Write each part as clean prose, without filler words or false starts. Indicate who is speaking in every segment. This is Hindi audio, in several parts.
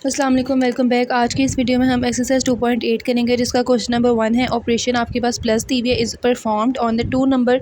Speaker 1: अस्सलाम वालेकुम, वेलकम बैक। आज की इस वीडियो में हम एक्सरसाइज 2.8 करेंगे, जिसका क्वेश्चन नंबर 1 है। ऑपरेशन आपके पास प्लस दी हुई है, is performed on the two number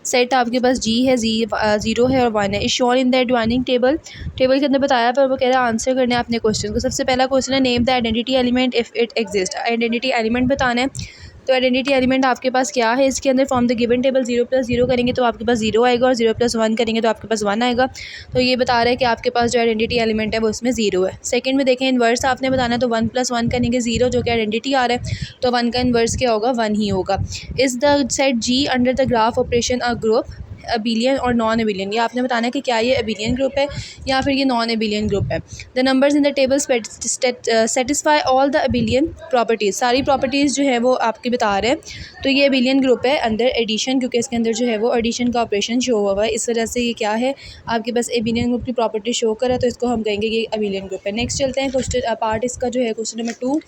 Speaker 1: set. आपके पास जी है, ज़ीरो है और 1 है। Is shown in the adjoining table. Table के अंदर बताया, पर वो कह रहा है आंसर करना है अपने क्वेश्चन को। सबसे पहला क्वेश्चन है, name the identity element if it exist. Identity element बताना है। तो आइडेंटिटी एलिमेंट आपके पास क्या है इसके अंदर। फ्रॉम द गिवन टेबल 0+0 करेंगे तो आपके पास 0 आएगा, और 0+1 करेंगे तो आपके पास 1 आएगा। तो ये बता रहा है कि आपके पास जो आइडेंटिटी एलिमेंट है वो इसमें 0 है। सेकंड में देखें, इन्वर्स आपने बताना है, तो 1+1 करेंगे 0, जो कि आइडेंटिटी आ रहा है, तो 1 का इन्वर्स क्या होगा, 1 ही होगा। Is the set G under the graph operation a group abelian और नॉन अबिलियन। ये आपने बताना है कि क्या ये अबिलियन ग्रुप है या फिर ये नॉन अबिलियन ग्रुप है। The numbers in the table satisfy all the abelian properties. सारी प्रॉपर्टीज़ जो है वो आपके बता रहे हैं। तो ये अबिलियन ग्रुप है अंडर एडिशन, क्योंकि इसके अंदर जो है वो एडिशन का ऑपरेशन शो हुआ है, इस वजह से ये क्या है, आपके पास अबिलियन ग्रुप की प्रॉपर्टी शो करा, तो इसको हम कहेंगे कि अबिलियन ग्रुप है। नेक्स्ट चलते हैं क्वेश्चन पार्ट इसका जो है क्वेश्चन नंबर 2,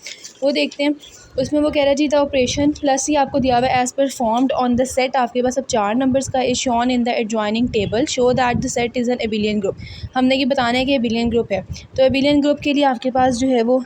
Speaker 1: वो देखते हैं। उसमें वो कह रहा है जी, द ऑपरेशन प्लस ही आपको दिया हुआ है, as performed on the set. आपके पास अब 4 नंबर्स का is shown in the adjoining table, show that the set is an abelian group. हमने ये बताना है कि एबिलियन ग्रुप है। तो एबिलियन ग्रुप के लिए आपके पास जो है वो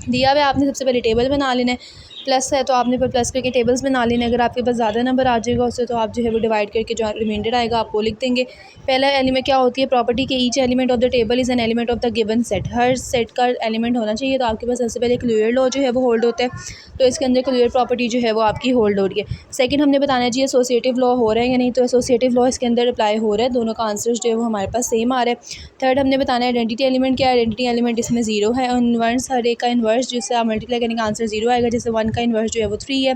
Speaker 1: दिया हुआ है, आपने सबसे पहले टेबल बना लेना है। प्लस है तो आपने पर प्लस करके टेबल्स बना लेने। अगर आपके पास ज़्यादा नंबर आ जाएगा उससे, तो आप जो है वो डिवाइड करके जो रिमाइंडर आएगा आप वो लिख देंगे। पहला एलिमेंट क्या होती है, प्रॉपर्टी के each element of the table is an element of the given set. Her set का एलिमेंट होना चाहिए। तो आपके पास सबसे पहले क्लियर लॉ जो है वो होल्ड होता है, तो इसके अंदर क्लियर प्रॉपर्टी जो है वो आपकी होल्ड हो रही है। सेकंड हमने बताना है जी, एसोसिएटिव लॉ हो रहा है या नहीं, तो एसोसिएटिव लॉ इसके अंदर अप्लाई हो रहा है। दोनों का आंसर जो है वो हमारे पास सेम आ रहा है। थर्ड हमने बताना है आइडेंटिटी एलिमेंट क्या है। आइडेंटिटी एलिमेंट इसमें 0 है, और इन्वर्स हर एक का इन्वर्स जिससे आप मल्टीप्लाई करेंगे आंसर 0 आएगा। जैसे 1 का इन्वर्स जो है वो 3 है,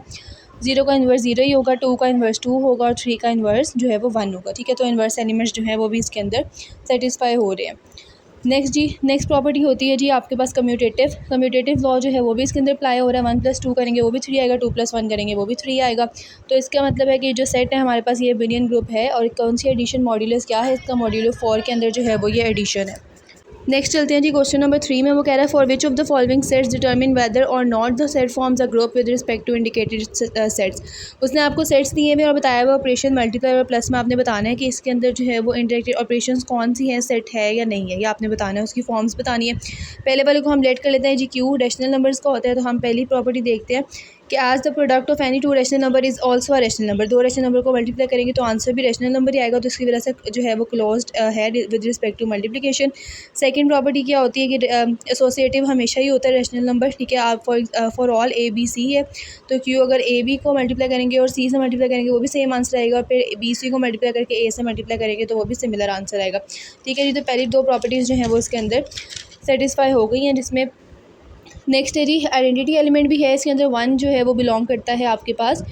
Speaker 1: 0 का इन्वर्स 0 ही होगा, 2 का इन्वर्स 2 होगा, और 3 का इन्वर्स जो है वो 1 होगा। ठीक है, तो इन्वर्स एलिमेंट्स जो है वो भी इसके अंदर सेटिस्फाई हो रहे हैं। नेक्स्ट जी, नेक्स्ट प्रॉपर्टी होती है जी आपके पास कम्यूटेटिव। कम्यूटेटिव लॉ जो है वो भी इसके अंदर अप्लाई हो रहा है। 1+2 करेंगे वो भी 3 आएगा, 2+1 करेंगे वो भी 3 आएगा। तो इसका मतलब है कि जो सेट है हमारे पास ये एबिलियन ग्रुप है। और कौन सी एडिशन मॉड्यूलस क्या है, इसका मॉड्यूलो 4 के अंदर जो है वो ये एडिशन है। नेक्स्ट चलते हैं जी क्वेश्चन नंबर 3 में। वो कह रहा है, for which of the following sets determine whether or not the set forms a group with respect to indicated sets. उसने आपको सेट्स दिए हुए और बताया हुआ ऑपरेशन मल्टीप्लाई और प्लस में आपने बताना है कि इसके अंदर जो है वो इंडिकेटेड ऑपरेशंस कौन सी हैं, सेट है या नहीं है, ये आपने बताना है। उसकी फॉर्म्स बतानी है। पहले वाले को हम लेट कर लेते हैं जी, क्यू रैशनल नंबर्स का होता है। तो हम पहली प्रॉपर्टी देखते हैं कि as the product of any two rational number is also a rational number. दो रैशनल नंबर को मल्टीप्लाई करेंगे तो आंसर भी रैशनल नंबर ही आएगा, तो इसकी वजह से जो है वो क्लोज्ड है with respect to multiplication. Second property क्या होती है कि एसोसिएटिव हमेशा ही होता है रैशनल नंबर। ठीक है, आप for all A B C है, तो क्यों अगर ए बी को मल्टीप्लाई करेंगे और सी से मल्टीप्लाई करेंगे वो भी सेम आंसर आएगा, और फिर बी सी को मल्टीप्लाई करके ए से मल्टीप्लाई करेंगे तो वो भी सिमिलर आंसर आएगा। ठीक है जी, तो पहली दो प्रॉपर्टीज़ जो हैं वो इसके अंदर सेटिस्फाई हो गई हैं। जिसमें नेक्स्ट है जी, आइडेंटिटी एलिमेंट भी है इसके अंदर। 1 जो है वो बिलोंग करता है आपके पास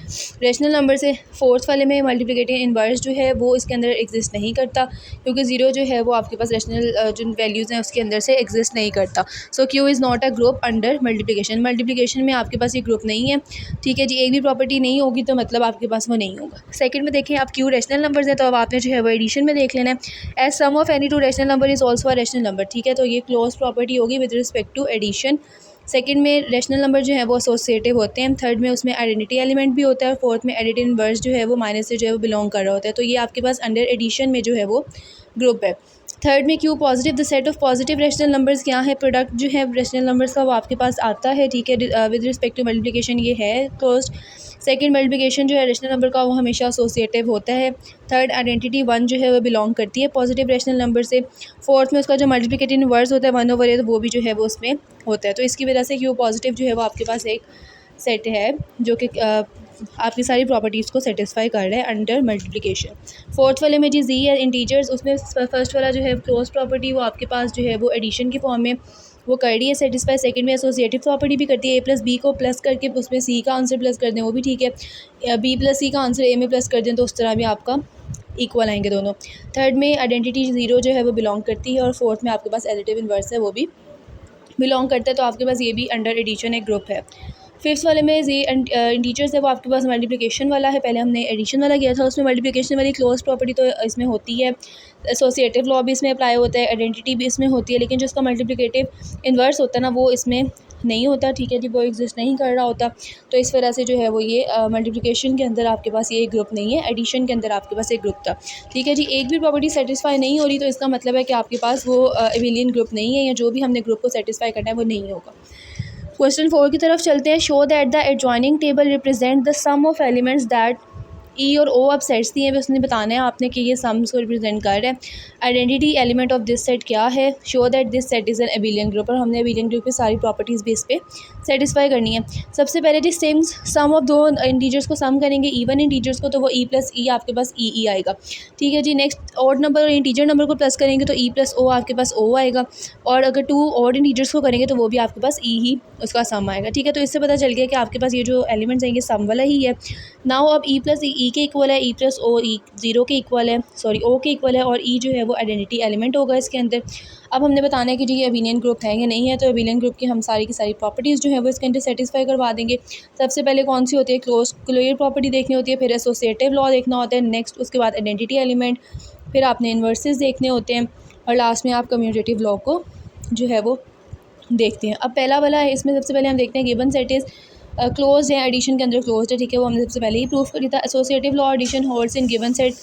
Speaker 1: रैशनल नंबर से। फोर्थ वाले में मल्टीप्लिकेटिव इन्वर्स जो है वो इसके अंदर एग्जिस्ट नहीं करता, क्योंकि 0 जो है वो आपके पास रैशनल जो वैल्यूज़ हैं उसके अंदर से एग्जिस्ट नहीं करता। So Q is not a group under multiplication. Multiplication में आपके पास ये ग्रुप नहीं है। ठीक है जी, एक भी प्रॉपर्टी नहीं होगी तो मतलब आपके पास वो नहीं होगा। सेकंड में देखें, आप क्यू रैशनल नंबर्स हैं, तो अब आपने जो है वो एडिशन में देख लेना है। As sum of any two rational number is also a rational number. ठीक है, तो ये क्लोज प्रॉपर्टी होगी with respect to addition. Second में रैशनल नंबर जो है वो एसोसिएटिव होते हैं। थर्ड में उसमें आइडेंटिटी एलिमेंट भी होता है, और फोर्थ में एडिड इनवर्स जो है वो माइनस से जो है वो बिलोंग कर रहा होता है। तो ये आपके पास अंडर एडिशन में जो है वो ग्रुप है। थर्ड में Q positive, the set of positive rational numbers क्या है, प्रोडक्ट जो है रैशनल नंबर्स का वो आपके पास आता है। ठीक है, विद रिस्पेक्ट टू मल्टीप्लिकेशन ये है क्लोज्ड। सेकंड, मल्टीप्लिकेशन जो है रैशनल नंबर का वो हमेशा एसोसिएटिव होता है। थर्ड, आइडेंटिटी 1 जो है वो बिलोंग करती है पॉजिटिव रैशनल नंबर से। फोर्थ में उसका जो मल्टीप्लिकेटिव इनवर्स होता है 1/a, तो वो भी जो है वो उसमें होता है। तो इसकी वजह से क्यू पॉजिटिव जो है वो आपके पास एक सेट है जो कि आपकी सारी प्रॉपर्टीज़ को सेटिस्फाई कर रहा है अंडर मल्टीप्लिकेशन। फोर्थ वाले में जी जी है इंटीजर्स, उसमें फर्स्ट वाला जो है क्लोज प्रॉपर्टी वो आपके पास जो है वो एडिशन की फॉर्म में वो कर रही है सेटिस्फाई। सेकंड में एसोसिएटिव प्रॉपर्टी भी करती है, a+b को प्लस करके उसमें c का आंसर प्लस कर दें वो भी ठीक है। b+c का आंसर a में प्लस कर दें तो उस तरह भी आपका इक्वल आएंगे दोनों। थर्ड में आइडेंटिटी 0 जो है वो बिलोंग करती है, और फोर्थ में आपके पास एडिटिव इन्वर्स है वो भी बिलोंग करता है। तो आपके पास ये भी अंडर एडिशन एक ग्रुप है। फिफ्थ वाले में ये इंटीजर्स है वो आपके पास मल्टीप्लिकेशन वाला है। पहले हमने एडिशन वाला किया था, उसमें मल्टीप्लिकेशन वाली क्लोज प्रॉपर्टी तो इसमें होती है। एसोसिएटिव लॉ भी इसमें अप्लाई होता है, आइडेंटिटी भी इसमें होती है, लेकिन जो इसका मल्टीप्लिकेटिव इन्वर्स होता है ना वो इसमें नहीं होता, ठीक है जी, वो एग्जिस्ट नहीं कर रहा होता। तो इस वजह से जो है वो ये मल्टीप्लिकेशन के अंदर आपके पास ये ग्रुप नहीं है, एडिशन के अंदर आपके पास एक ग्रुप था, ठीक है जी। एक भी प्रॉपर्टी सेटिस्फाई नहीं हो रही तो इसका मतलब है कि आपके पास वो एबिलियन ग्रुप नहीं है, या जो भी हमने ग्रुप को सेटिस्फाई करना है वो नहीं होगा। क्वेश्चन 4 की तरफ चलते हैं। Show that the adjoining table represent the sum of elements that E और ओ अब सेट्स दिए हैं, उसने बताना है आपने कि ये सम्स को रिप्रेजेंट कर रहा है। Identity element of this set क्या है? Show that this set is an abelian group, और हमने एबिलियन ग्रुप की सारी प्रॉपर्टीज़ भी इस पे सेटिस्फाई करनी है। सबसे पहले जी सम ऑफ दो इंटीजर्स को सम करेंगे, इवन इंटीजर्स को, तो वो ई प्लस ई आपके पास ई आएगा, ठीक है जी। नेक्स्ट ऑड नंबर और इंटीजर नंबर को प्लस करेंगे तो ई प्लस ओ आपके पास ओ आएगा, और अगर टू ऑड इंटीजर्स को करेंगे तो वो भी आपके पास ई ही उसका सम आएगा, ठीक है। तो इससे पता चल गया कि आपके पास ये जो एलिमेंट्स हैं ये सम वाला ही है। नाउ अब ई प्लस ई के इक्वल है, E plus O E zero के इक्वल है, सॉरी ओ के इक्वल है, और ई जो है वो आइडेंटिटी एलिमेंट होगा इसके अंदर। अब हमने बताना है कि जी ये एबिलियन ग्रुप है या नहीं है, तो एबिलियन ग्रुप की हम सारी की सारी प्रॉपर्टीज़ जो है वो इसके अंदर सेटिस्फाई करवा देंगे। सबसे पहले कौन सी होती है? क्लोजर प्रॉपर्टी देखनी होती है, फिर एसोसिएटिव लॉ देखना होता है, नेक्स्ट उसके बाद आइडेंटिटी एलिमेंट, फिर आपने इन्वर्सेस देखने होते हैं, और लास्ट में आप कम्यूटेटिव लॉ को जो है वो देखते हैं। अब पहला वाला है, इसमें सबसे पहले हम देखते हैं गिवन सेट इज़ क्लोज है, एडिशन के अंदर क्लोज है, ठीक है, वो हमने सबसे पहले ही प्रूफ करी था। Associative law addition holds in given set,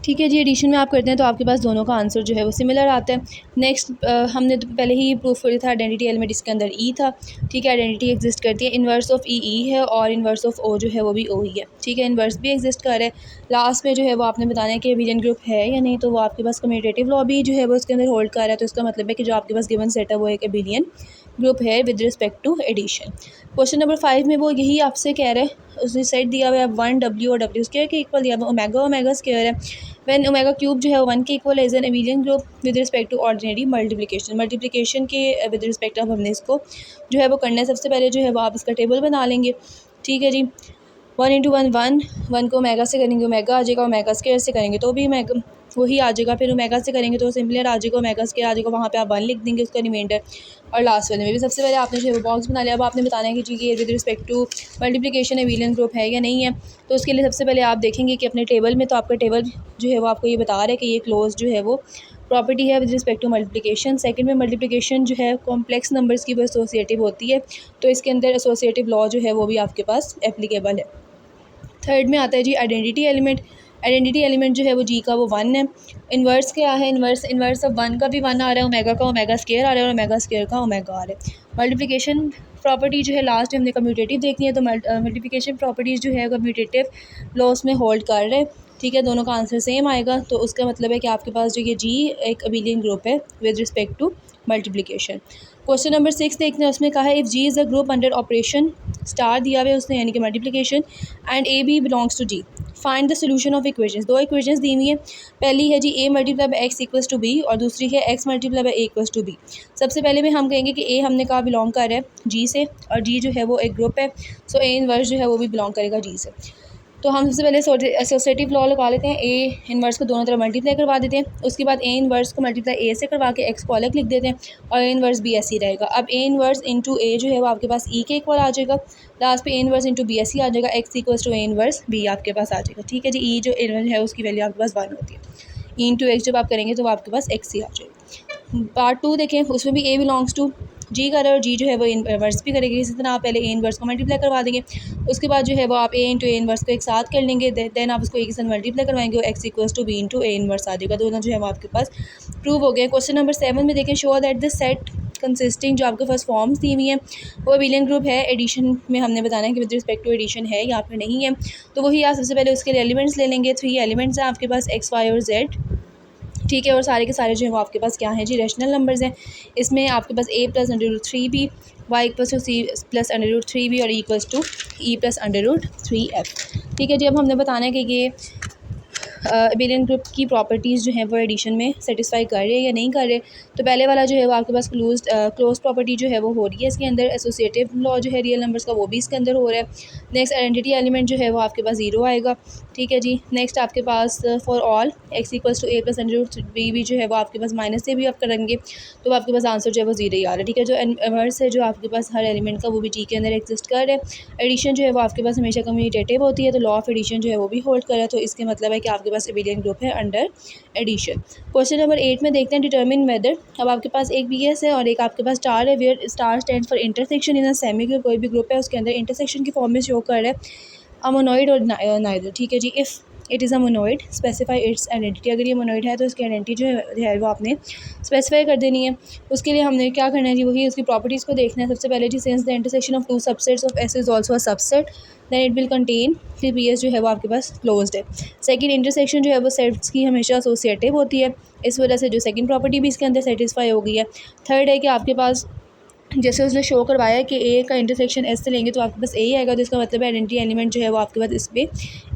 Speaker 1: ठीक है जी। एडिशन में आप करते हैं तो आपके पास दोनों का आंसर जो है वो सिमिलर आता है। नेक्स्ट हमने तो पहले ही प्रूफ करी था, आइडेंटिटी एलिमेंट इसके अंदर ई था, ठीक है, आइडेंटिटी एग्जिस्ट करती है। इन्वर्स ऑफ ई है, और इन्वर्स ऑफ ओ जो है वो भी ओ ही है, ठीक है, इन्वर्स भी एग्जिस्ट कर रहा है। लास्ट में जो है वो आपने बताना है कि एबिलियन ग्रुप है या नहीं, तो वो आपके पास कम्यूटेटिव लॉ भी जो है वो उसके अंदर होल्ड कर रहा है, तो इसका मतलब है कि जो आपके पास गिवन सेट है वो एक एबिलियन ग्रुप है with respect to addition. Question number 5 में वो यही आपसे कह रहे हैं, उसने सेट दिया हुआ है 1 डब्ल्यू और डब्ल्यू स्क्वायर के इक्वल दिया हुआ, ओमेगा स्क्वायर है, व्हेन ओमेगा क्यूब जो है 1 के equal is an abelian group with respect to ordinary multiplication के विद रिस्पेक्ट अब हमने इसको जो है वो करना है। सबसे पहले जो है वो आप इसका टेबल बना लेंगे, ठीक है जी। 1 इंटू 1 1 को ओमेगा से करेंगे ओमेगा आ जाएगा, ओमेगा स्क्वायर से करेंगे तो भी ओमेगा वही आ जाएगा, फिर ओमेगा से करेंगे तो सिमिलर आ जाएगा, ओमेगा स्क्वायर आ जाएगा, वहाँ पे आप 1 लिख देंगे उसका रिमाइंडर, और लास्ट वाले में भी सबसे पहले आपने जो है वो बॉक्स बना लिया। अब आपने बताना है कि जी ये with respect to multiplication abelian group है या नहीं है, तो उसके लिए सबसे पहले आप देखेंगे कि अपने टेबल में, तो आपका टेबल जो है वो आपको ये बता रहा है कि ये क्लोज जो है वो प्रॉपर्टी है with respect to multiplication. Second में मल्टीप्लिकेशन जो है कॉम्प्लेक्स नंबर्स की वो एसोसिएटिव होती है, तो इसके अंदर एसोसिएटिव लॉ जो है वो भी आपके पास एप्लीकेबल है। थर्ड में आता है जी आइडेंटिटी एलिमेंट। आइडेंटिटी एलिमेंट जो है वो जी का वो 1 है। इन्वर्स क्या है? इन्वर्स ऑफ 1 का भी 1 आ रहा है, ओमेगा का ओमेगा स्क्वायर आ रहा है, और ओमेगा स्क्वायर का ओमेगा आ रहा है। मल्टीप्लिकेशन प्रॉपर्टी जो है लास्ट में हमने कम्यूटेटिव देखनी है, तो मल्टीप्लिकेशन प्रॉपर्टीज़ जो है कम्यूटेटिव लॉस में होल्ड कर रहे हैं, ठीक है, दोनों का आंसर सेम आएगा, तो उसका मतलब है कि आपके पास जो ये जी एक एबिलियन ग्रुप है with respect to multiplication. Question number 6 देखते हैं, उसमें कहा है if G is a group under operation star दिया हुआ है उसने, यानी कि multiplication, and A B belongs to G, find the solution of equations. दो इक्वेशंस दी हुई है, पहली है G A multiply by X equals to B, और दूसरी है X multiply by A equals to B. सबसे पहले में हम कहेंगे कि ए हमने कहा बिलोंग कर रहा है जी से, और जी जो है वो एक ग्रुप है, सो ए इनवर्स जो है वो भी बिलोंग करेगा जी से। तो हम सबसे पहले एसोसिएटिव लॉ लगा लेते हैं, ए इनवर्स को दोनों तरफ मल्टीप्लाई करवा देते हैं, उसके बाद ए इनवर्स को मल्टीप्लाई ए से करवा के एक्स को अलग लिख देते हैं, और ए इनवर्स बी ऐसे ही रहेगा। अब ए इनवर्स इंटू ए जो है वो आपके पास ई के इक्वल आ जाएगा, लास्ट पे ए इनवर्स इंटू बी ऐसे ही आ जाएगा, X equals to A inverse B आपके पास आ जाएगा, ठीक है जी। ई जो इनवर्स है उसकी वैल्यू आपके पास 1 होती है, ई इंटू एक्स जब आप करेंगे तो वो आपके पास एक्स ही आ जाएगा। पार्ट 2 देखें, उसमें भी ए बिलोंग्स टू जी कर रहे और जी जो है वो इनवर्स भी करेगी, इसी तरह आप पहले ए इनवर्स को मल्टीप्लाई करवा देंगे, उसके बाद जो है वो आप ए इंटू ए इनवर्स को एक साथ कर लेंगे, देन आप उसको ए के साथ मल्टीप्लाई करवाएंगे और X equals to B into A inverse आ जाएगा, दोनों जो है वो आपके पास प्रूव हो गए। क्वेश्चन नंबर 7 में देखें, show that the set consisting, जो आपके पास फॉर्म्स दी हुई हैं वो एबिलियन ग्रुप है। एडिशन में हमने बताना है कि विद रिस्पेक्ट टू एडिशन है या फिर नहीं है, तो वही आप सबसे पहले उसके लिए एलिमेंट्स ले लेंगे। 3 एलिमेंट्स हैं आपके पास, एक्स वाई और जेड, ठीक है, और सारे के सारे जो है वो आपके पास क्या हैं जी, रैशनल नंबर्स हैं। इसमें आपके पास a plus √3b, y equals to c plus √3b और equals to e plus √3f, ठीक है जी। अब हमने बताना है कि ये एबिलियन ग्रुप की प्रॉपर्टीज़ जो हैं वो एडिशन में सेटिस्फाई कर रहे हैं या नहीं कर रहे। तो पहले वाला जो है वो आपके पास क्लोज प्रॉपर्टी जो है वो हो रही है इसके अंदर, एसोसिएटिव लॉ जो है रियल नंबर्स का वो भी इसके अंदर हो रहा है। नेक्स्ट आइडेंटिटी एलिमेंट जो है वो आपके पास 0 आएगा, ठीक है जी। नेक्स्ट आपके पास for all X equals to A plus √3b जो है वो आपके पास माइनस से भी आप करेंगे तो आपके पास आंसर जो है वो 0 ही आ रहा है, ठीक है। जो इनवर्स है जो आपके पास हर एलिमेंट का वो भी जी के अंदर एग्जिस्ट कर रहा है। एडिशन जो है वो आपके पास हमेशा कम्यूटेटिव होती है, तो लॉ ऑफ एडिशन जो है वो भी होल्ड कर रहा है, तो इसके मतलब है कि आपके आपके पास एबिलियन ग्रुप है अंडर एडिशन। क्वेश्चन नंबर 8 में देखते हैं डिटर्मिन वेदर। अब आपके पास एक BS है और एक आपके पास स्टार है, where star stand for intersection in a semi group. कोई भी ग्रुप है उसके अंदर इंटरसेक्शन की फॉर्म में शो कर रहा है अमोनॉइड और नाइदर। ठीक है जी, if it is a monoid specify its identity. अगर ये मोनोइड है तो इसकी आइडेंटिटी जो है वो आपने स्पेसिफाई कर देनी है। उसके लिए हमने क्या करना है जी, वही उसकी प्रॉपर्टीज़ को देखना है। सबसे पहले जी, since the intersection of two subsets of S is also a subset then it will contain, फिर BS जो है वो आपके पास क्लोज्ड है। सेकंड, इंटरसेक्शन जो है वो सेट्स की हमेशा एसोसिएटिव होती है, इस वजह से जो सेकंड प्रॉपर्टी भी इसके अंदर सेटिस्फाई हो गई है। थर्ड है कि आपके पास जैसे उसने शो करवाया है कि ए का इंटरसेक्शन एस से लेंगे तो आपके पास ए ही आएगा, तो इसका मतलब है आइडेंटिटी एलिमेंट जो है वो आपके पास इस पर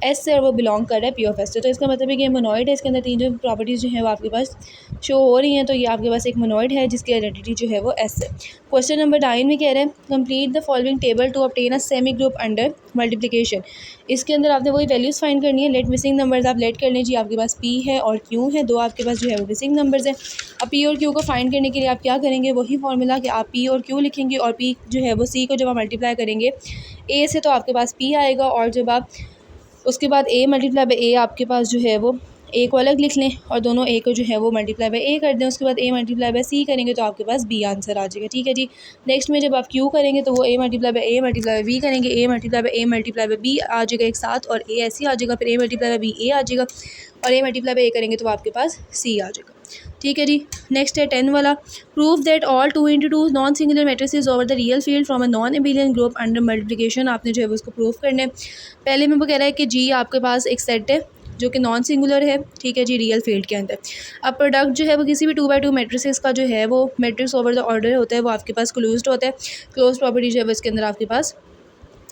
Speaker 1: एस से और वो बिलोंग कर रहा है P of S से। तो इसका मतलब है कि मोनोइड है, इसके अंदर तीन जो प्रॉपर्टीज़ जो है वो आपके पास शो हो रही हैं, तो ये आपके पास एक मोनोइड है जिसकी आइडेंटिटी जो है वो एस है। क्वेश्चन नंबर 9 में कह रहे हैं complete the following table to obtain a semi group under multiplication. इसके अंदर आपने वही वैल्यूज़ फाइंड करनी है। लेट मिसिंग नंबर्स आप लेट कर लीजिए, आपके पास P है और Q है, दो आपके पास जो है वो मिसिंग नंबर्स हैं। अब P और Q को फाइंड करने के लिए आप क्या करेंगे, वही फार्मूला कि आप P और Q लिखेंगे और P जो है वो C को जब आप मल्टीप्लाई करेंगे A से तो आपके पास P आएगा, और जब आप उसके बाद A मल्टीप्लाई बाई A आपके पास जो है वो A को अलग लिख लें और दोनों A को जो है वो मल्टीप्लाई बाई A कर दें। उसके बाद A मल्टीप्लाई बाई C करेंगे तो आपके पास B आंसर आ जाएगा। ठीक है जी। नेक्स्ट में जब आप Q करेंगे तो वो A multiply by A multiply by B करेंगे, A multiply by A multiply by B आ जाएगा एक साथ, और A ऐसे ही आ जाएगा, फिर A multiply by B A आ जाएगा, और A मल्टीप्लाई बाई A करेंगे तो आपके पास C आ जाएगा। ठीक है जी। नेक्स्ट है 10 वाला, prove that all 2 × 2 non singular matrices over the real field from a non abelian group under multiplication. आपने जो है उसको प्रूव करना है। पहले में वो कह रहा है कि जी आपके पास एक सेट है जो कि नॉन सिंगुलर है, ठीक है जी, रियल फील्ड के अंदर। अब प्रोडक्ट जो है वो किसी भी 2 × 2 मैट्रिसेस का जो है वो मैट्रिक्स ओवर द ऑर्डर होता है, वो आपके पास क्लोज्ड होता है। क्लोज प्रॉपर्टी जो है वो इसके अंदर आपके पास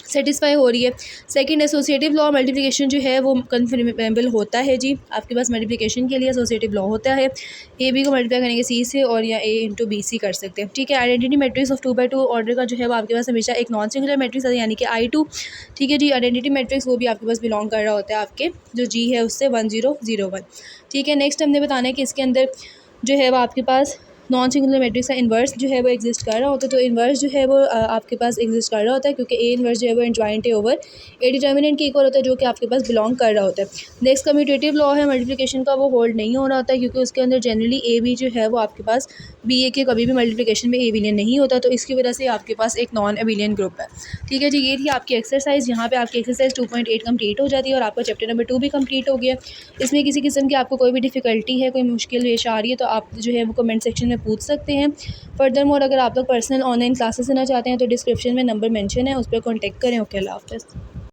Speaker 1: सेटिस्फाई हो रही है। सेकंड, एसोसिएटिव लॉ मल्टीप्लिकेशन जो है वो कन्फर्मेबल होता है जी। आपके पास मल्टीप्लिकेशन के लिए एसोसिएटिव लॉ होता है, ए बी को मल्टीप्लाई करेंगे सी से और या A × BC कर सकते हैं। ठीक है। आइडेंटिटी मैट्रिक्स ऑफ 2 × 2 ऑर्डर का जो है वो आपके पास हमेशा एक नॉन सिंगुलर मैट्रिक्स है, यानी कि I2। ठीक है जी। आइडेंटिटी मैट्रिक्स वो भी आपके पास बिलोंग कर रहा होता है आपके जो G है उससे 1 0 0 1। ठीक है। नेक्स्ट हमने बताना है कि इसके अंदर जो है वो आपके पास नॉन सिंगुलर मैट्रिक्स का इन्वर्स जो है वो एग्जिस्ट कर रहा होता है, तो इन्वर्स जो है वो आपके पास एग्जिस्ट कर रहा होता है क्योंकि A इन्वर्स जो है वो एडजॉइंट है ओवर A डिटर्मिनेंट के इक्वल होता है, जो कि आपके पास बिलोंग कर रहा होता है। नेक्स्ट कम्यूटेटिव लॉ है मल्टीप्लिकेशन का, वो होल्ड नहीं हो रहा होता है क्योंकि उसके अंदर जनरली A B जो है वो आपके पास BA के कभी भी मल्टीप्लिकेशन में एबिलियन नहीं होता, तो इसकी वजह से आपके पास एक नॉन एबिलियन ग्रुप है। ठीक है जी। ये थी आपकी एक्सरसाइज, यहाँ पे आपकी एक्सरसाइज 2.8 कंप्लीट हो जाती है और आपका चैप्टर नंबर 2 भी कंप्लीट हो गया। इसमें किसी किस्म की आपको कोई भी डिफ़िकल्टी है, कोई मुश्किल पेश आ रही है तो आप जो है वो कमेंट सेक्शन में पूछ सकते हैं। फर्दर मोर अगर आप लोग पर्सनल ऑनलाइन क्लासेस लेना चाहते हैं तो डिस्क्रिप्शन में नंबर मेंशन है, उस पर कॉन्टेक्ट करें। ओके, अल्लाह हाफ़िज़।